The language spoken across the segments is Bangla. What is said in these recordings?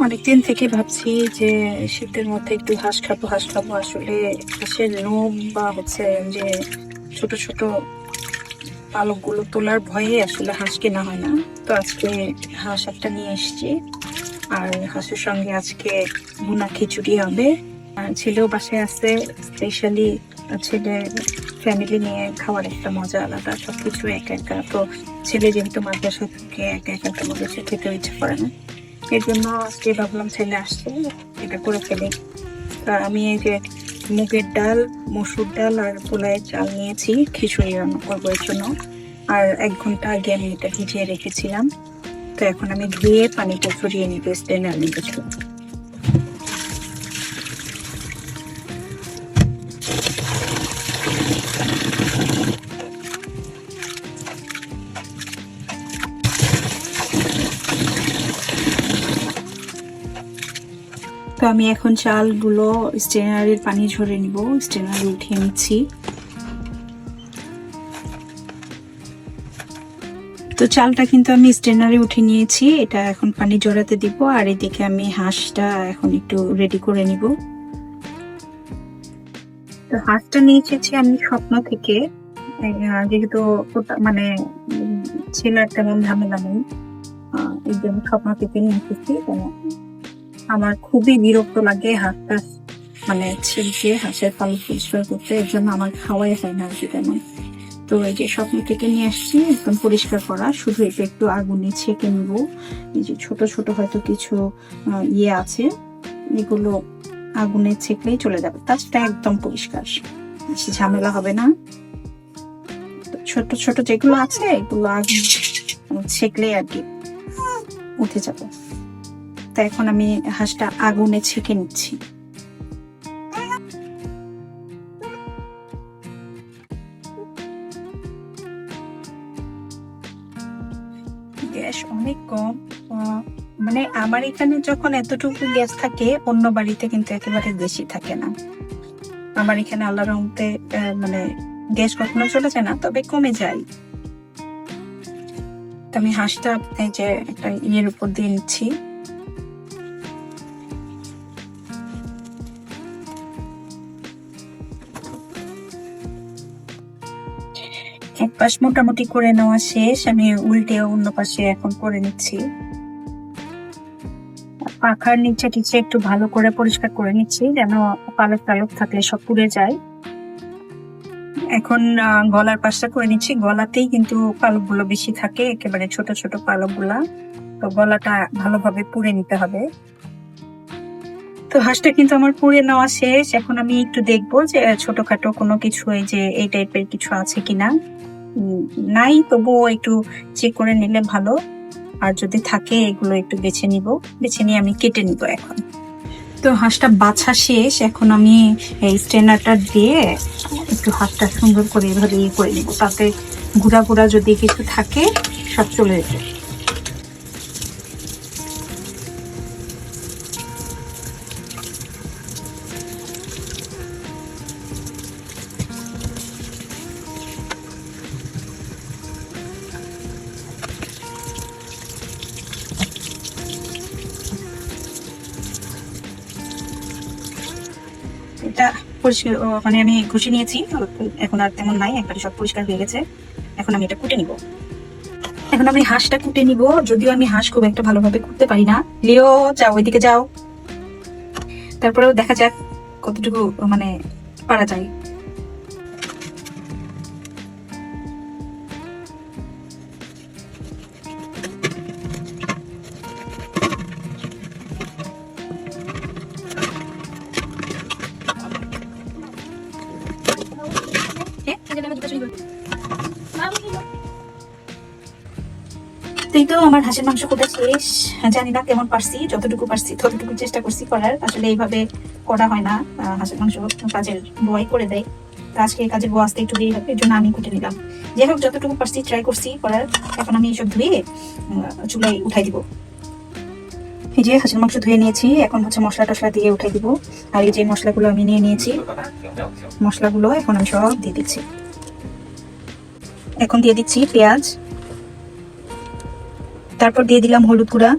অনেকদিন থেকে ভাবছি যে শীতের মধ্যে একটু হাঁস খাবো আসলে হাঁসের লোম বা হচ্ছে যে ছোট ছোট পালকগুলো তোলার ভয়ে আসলে হাঁস কেনা হয় না। তো আজকে হাঁস একটা নিয়ে এসেছি, আর হাঁসের সঙ্গে আজকে ভুনা খিচুড়ি হবে। আর ছেলেও বাসায় আছে, স্পেশালি ছেলে ফ্যামিলি নিয়ে খাওয়ার একটা মজা আলাদা, সবকিছু একা একা। তো ছেলে যেহেতু মাদ্রাসা থেকে একা একা কোনো কিছু খেতে ইচ্ছে করে না, এর জন্য আজকে ভাবলাম ছেলে আসছে এটা করে ফেলি। তা আমি এই যে মুগের ডাল, মসুর ডাল আর পোলায়ের চাল নিয়েছি খিচুড়ি রান্না করবো এর জন্য। আর 1 ঘন্টা আগে আমি এটা ভিজিয়ে রেখেছিলাম। তো এখন আমি ধুয়ে পানিটা ঝরিয়ে নিব স্টেনার নিতে। তো আমি এখন চালগুলো স্টেনারের পানি ঝরে নিব, স্টেনারে উঠিয়ে নিচ্ছি। তো চালটা কিন্তু আমি স্টেনারে উঠিয়ে নিয়েছি, এটা এখন পানি ঝরাতে দিব। আর এদিকে আমি হাঁসটা এখন একটু রেডি করে নিব। তো হাঁসটা নিয়ে এসেছি আমি স্বপ্ন থেকে, যেহেতু মানে ছেলের তেমন ঝামেলা নেই, এই জন্য স্বপ্ন থেকে নিয়ে এসেছি। আমার খুবই বিরক্ত লাগে হাঁসটা মানে ছেলকে হাঁসের পালক পরিষ্কার করতে, এর জন্য আমার খাওয়াই হয় না আর কি তেমন। তো এই যে স্বপ্ন থেকে নিয়ে আসছি একদম পরিষ্কার করা, শুধু এটা একটু আগুনে ছেঁকে নিব। এই যে ছোট ছোট হয়তো কিছু ইয়ে আছে, এগুলো আগুনে ছেঁকলেই চলে যাবে, তাছাড়া একদম পরিষ্কার, বেশি ঝামেলা হবে না। ছোট ছোট যেগুলো আছে এগুলো আগুন ছেঁকলেই আর কি উঠে যাবে। তা এখন আমি হাঁসটা আগুনে ছেঁকে নিচ্ছি। গ্যাস অনেক কম, মানে আমার এখানে যখন এতটুকু গ্যাস থাকে অন্য বাড়িতে কিন্তু একেবারে বেশি থাকে না। আমার এখানে আল্লাহর রহমতে মানে গ্যাস কখনো চলে যায় না, তবে কমে যায়। তো আমি হাঁসটা এই যে একটা ইয়ের উপর দিয়ে নিচ্ছি। এক পাশ মোটামুটি করে নেওয়া শেষ, আমি উল্টে অন্য পাশে এখন করে নিচ্ছি। পাখার নিচে টিচে একটু ভালো করে পরিষ্কার করে নিচ্ছি, যেন পালক টালক থাকলে সব পুড়ে যায়। এখন গলার পাশটা করে নিচ্ছি, গলাতেই কিন্তু পালক গুলো বেশি থাকে, একেবারে ছোট ছোট পালক গুলা। তো গলাটা ভালোভাবে পুড়ে নিতে হবে। তো হাঁসটা কিন্তু আমার পুড়ে নেওয়া শেষ, এখন আমি একটু দেখবো যে ছোটখাটো কোনো কিছু এই টাইপের কিছু আছে কিনা। নাই তবুও একটু চেক করে নিলে ভালো, আর যদি থাকে এগুলো একটু বেছে নিব, বেছে নিয়ে আমি কেটে নিব এখন। তো হাঁসটা বাছা শেষ, এখন আমি এই স্ট্রেনারটা দিয়ে একটু হাঁসটা সুন্দর করে এভাবে ইয়ে করে নিব, তাতে গুঁড়া গুঁড়া যদি কিছু থাকে সব চলে যাবে। এটা পরিষ্কার মানে আমি ঘষে নিয়েছি, এখন আর তেমন নাই, একবারে সব পরিষ্কার হয়ে গেছে। এখন আমি এটা কুটে নিব। এখন আমি হাঁসটা কুটে নিব, যদিও আমি হাঁস খুব একটা ভালোভাবে কুটতে পারি না। লিও যাও, ওইদিকে যাও। তারপরেও দেখা যাক কতটুকু মানে পারা যায়। তুই তো আমার হাঁসের মাংস কোটা শেষ, জানি না কেমন পারছি, যতটুকু পারছি ততটুকু চেষ্টা করছি করার। আসলে এইভাবে করা হয় না, হাঁসের মাংস কাজের বয় করে দেয়, আজকে কাজের বউ আসতে একটু দেরি হবে, এর জন্য আমি কুটে নিলাম। যাই হোক, যতটুকু পারছি ট্রাই করছি করার। এখন আমি এইসব ধুয়ে চুলায় উঠাই দিব। এই যে হাঁসের মাংস ধুয়ে নিয়েছি, এখন হচ্ছে মশলা টসলা দিয়ে উঠাই দিব। আর এই যে মশলাগুলো আমি নিয়ে নিয়েছি, মশলাগুলো এখন আমি সব দিয়ে দিচ্ছি। এখন দিয়ে দিচ্ছি পেঁয়াজ, তারপর দিয়ে দিলাম হলুদ গুঁড়া,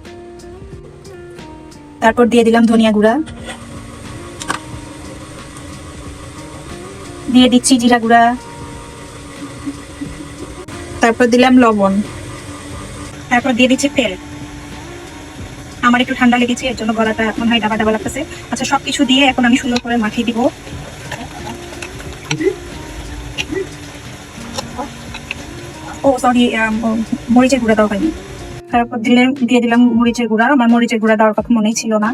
তারপর দিয়ে দিলাম ধনিয়া গুঁড়া, দিয়ে দিচ্ছি জিরা গুঁড়া, তারপর দিলাম লবণ, তারপর দিয়ে দিচ্ছি তেল। আমার একটু ঠান্ডা লেগেছে, এর জন্য গলাটা মনে হয় ডাবা ডাবা লাগতেছে। আচ্ছা, সবকিছু দিয়ে এখন আমি সুন্দর করে মাখিয়ে দিব। ও সরি, মরিচের গুঁড়া দেওয়া হয়নি। তারপর দিয়ে দিলাম মরিচের গুঁড়া। আমার মরিচের গুঁড়া দেওয়ার কথা মনেই ছিল না।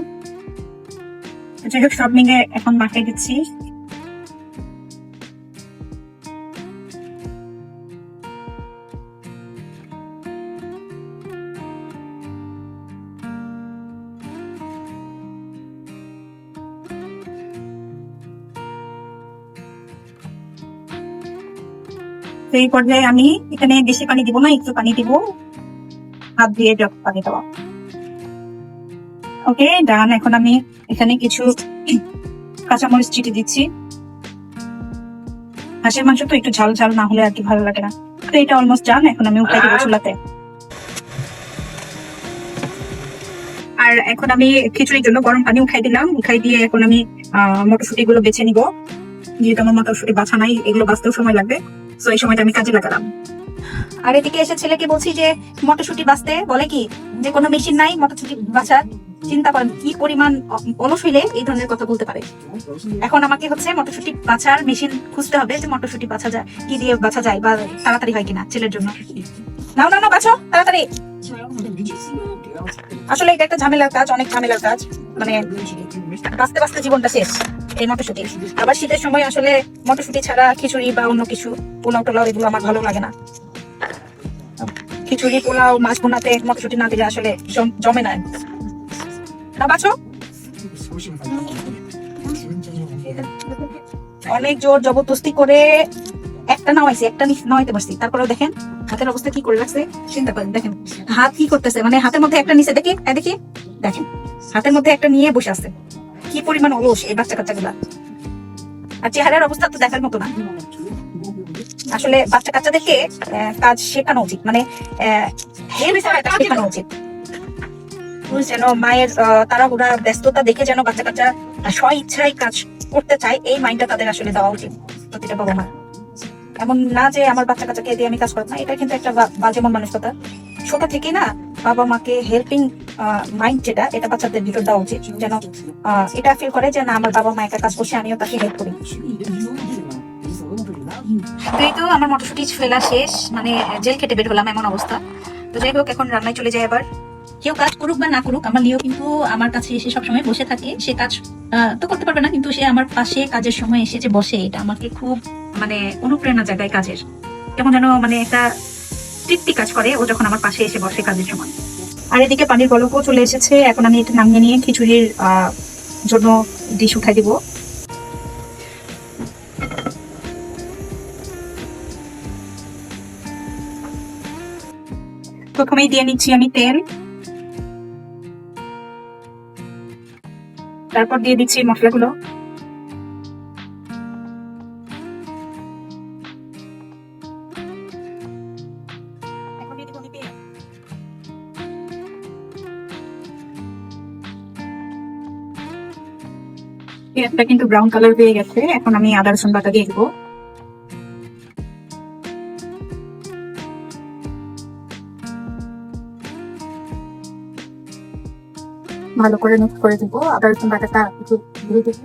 যাই হোক, সব মিলে এখন মাখিয়ে দিচ্ছি। তো এই পর্যায়ে আমি এখানে বেশি পানি দিব না, একটু পানি দিব, হাত দিয়ে পানি দেওয়া। ওকে ডান। এখন আমি এখানে কিছু কাঁচামরিচ চিটে দিচ্ছি। হাঁসের মাংস তো একটু ঝাল ঝাল না হলে আর কি ভালো লাগে না। তো এটা অলমোস্ট ডান। এখন আমি উঠাই দেবো চুলাতে। আর এখন আমি খিচুড়ির জন্য গরম পানি উঠাই দিলাম। উঠাই দিয়ে এখন আমি মটরশুঁটি গুলো বেছে নিব। যেহেতু আমার মটরশুঁটি বাছা নাই, এগুলো বাছতেও সময় লাগবে, তো এই সময়টা আমি কাজে লাগালাম। আর এদিকে এসে ছেলেকে বলছি যে মটরশুঁটি বাছতে, বলে কি যে কোনো মেশিন নাই মটরশুঁটি বাছার। চিন্তা করেন কি পরিমাণ অলস হইলে এই ধরনের কথা বলতে পারে। এখন আমাকে হচ্ছে মটরশুঁটি বাছার মেশিন খুঁজতে হবে, যে মটরশুঁটি বাছা যায় কি দিয়ে বাছা যায় বা তাড়াতাড়ি হয় কিনা ছেলের জন্য। নাও নাও নাও, বাছো তাড়াতাড়ি। আসলে এটা একটা ঝামেলার কাজ, অনেক ঝামেলার কাজ। মানে বাঁচতে বাঁচতে জীবনটা শেষ এই মটরশুঁটি। আবার শীতের সময় আসলে মটরশুঁটি ছাড়া খিচুড়ি বা অন্য কিছু পোলাও টোলাও এগুলো আমার ভালো লাগে না। খিচুড়ি পোলাও মাছ ভুনাতে মটরশুঁটি না দিলে আসলে জমে না। বাছো। অনেক জোর জবরদস্তি করে একটা নামাইছি, একটা নামাইতে পারছি। তারপরেও দেখেন হাতের অবস্থা কি করে রাখছে, চিন্তা করেন। দেখেন হাত কি করতেছে, মানে হাতের মধ্যে একটা নিচে দেখি দেখি, দেখেন হাতের মধ্যে একটা নিয়ে বসে আছে। কি পরিমাণ অলস এই বাচ্চা কাচ্চা গুলা। আর চেহারার অবস্থা তো দেখার মতো না। আসলে বাচ্চা কাচ্চাদেরকে কাজ শেখানো উচিত, মানে শেখানো উচিত যেন মায়ের তাড়াহুড়া ব্যস্ততা দেখে যেন বাচ্চা কাচ্চা স্ব ইচ্ছায় কাজ করতে চায়, এই মাইন্ডটা তাদের আসলে দেওয়া উচিত প্রতিটা বাবা মা। এমন না যে আমার বাচ্চা কাচ্চাকে দিয়ে আমি কাজ করবো না, এটা কিন্তু একটা বাজে মন মানসিকতা। ছোট থেকে না বাবা মাকে হেল্পিং মাইন্ড যেটা, এটা বাচ্চাদের ভিতর দেওয়া উচিত, যেন এটা ফিল করে যে না আমার বাবা মা একটা কাজ করছে, আমিও তাকে হেল্প করি। এই তো আমার মটরশুঁটি ফেলা শেষ, মানে জেল খেটে বের হলাম এমন অবস্থা। তো যাই হোক, এখন রান্নায় চলে যায়। আবার কেউ কাজ করুক বা না করুক, আমার লিও কিন্তু আমার কাছে এসে সবসময় বসে থাকে। সে কাজ তো করতে পারবে না, কিন্তু সে আমার পাশে কাজের সময় এসে যে বসে, এটা আমাকে খুব মানে অনুপ্রেরণা জায়গায় কাজের। কেমন যেন মানে একটা তৃপ্তি কাজ করে ও যখন আমার পাশে এসে বসে কাজের সময়। আর এদিকে পানির বলকও চলে এসেছে। এখন আমি এটা নামিয়ে নিয়ে খিচুড়ির জন্য ডিশ উঠাই দিব। প্রথমেই দিয়ে নিচ্ছি আমি তেল, তারপর দিয়ে দিচ্ছি মশলাগুলো। পেঁয়াজটা কিন্তু ব্রাউন কালার হয়ে গেছে। এখন আমি আদা রসুন বাটা দিয়ে দেবো। ভালো করে মিক্স করে দেবো। আদা রসুন বাটাটা একটু ধুয়ে দেবো।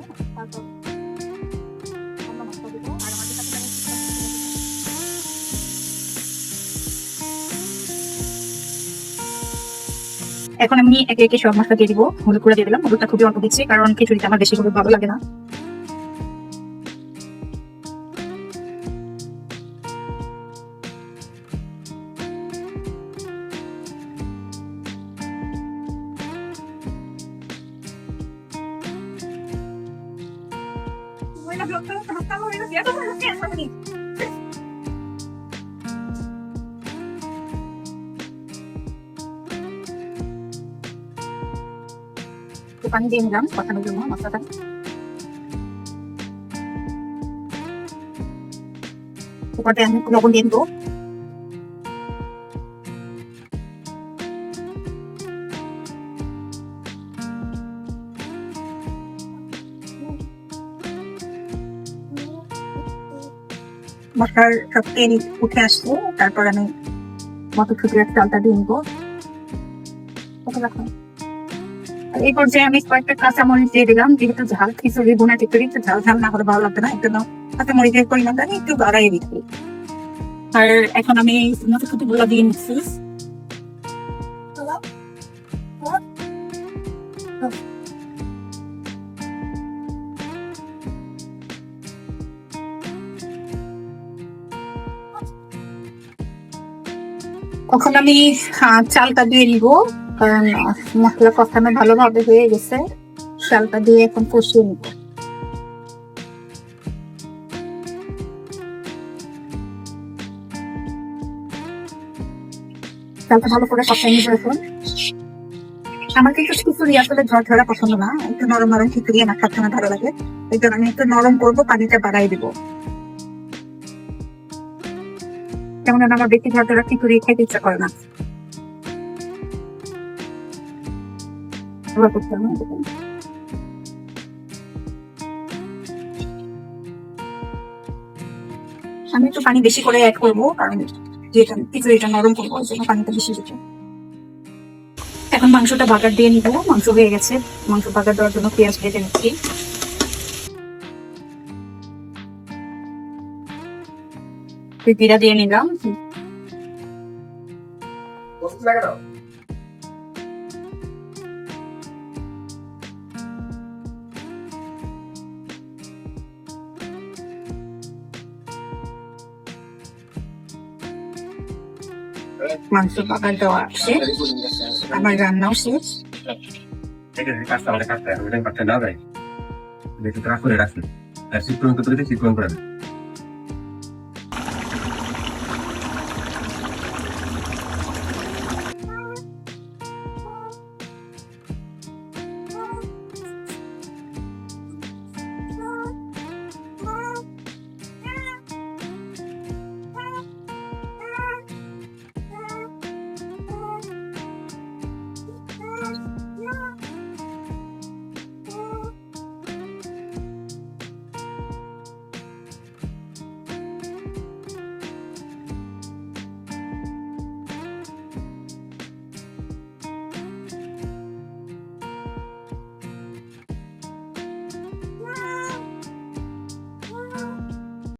এখন আমি একে একে সব মশলা দিয়ে দিব। হলুদ গুঁড়া দিয়ে দিলাম। হলুদটা খুবই অল্প দিচ্ছি, কারণ খিচুড়িতে আমার বেশি হলুদ ভালো লাগে না। পানি দিয়ে নিলাম কষানোর জন্য মশলাটা। উপরে আমি লবণ দিয়ে দেবো। মশলার সব তেল উঠে আসছে, তারপর আমি মটরশুটির চালটা দিয়ে নিবো। আর এই পর্যায়ে আমি কয়েকটা কাঁচামরিচ দিয়ে দিলাম, যেহেতু ঝাল খিচুড়ি বোনা খিচুড়ি একটু ঝাল ঝাল না হলে ভালো লাগবে না, একটু কাঁচামরিচের পরিমাণটা আমি একটু বাড়াই দিচ্ছি। আর এখন আমি মটরশুটি গুলো দিয়ে নিচ্ছি। এখন আমি চালটা দিয়ে নিব, কারণ মশলা কষানো ভালোভাবে হয়ে গেছে। চালটা দিয়ে এখন কষিয়ে নিব। চালটা ভালো করে কষাই নিব এখন। আমার কিন্তু খিচুড়ি আসলে ঝরঝরা পছন্দ না, একটু নরম নরম খিচুড়ি আমার সবসময় ভালো লাগে। এই জন্য আমি একটু নরম করবো, পানিটা বাড়াই দিব। যেমন আমার বেশি ঝরঝরা খিচুড়ি খেতে ইচ্ছা করে না। আমি একটু পানি বেশি করে অ্যাড করবো, কারণ যেটা খিচুড়িটা নরম করবো ওই জন্য পানিটা বেশি দিতে। এখন মাংসটা বাগার দিয়ে নিবো। মাংস হয়ে গেছে, মাংস বাগার দেওয়ার জন্য পেঁয়াজ ভেজে নিচ্ছি। জিরা দিয়ে নিলাম। মাংস বাগার দেওয়া শেষ, আমার রান্নাও শেষ। কাজটা কাটতে না যায়, রাখুন, চিকন করে রাখুন, চিকন করে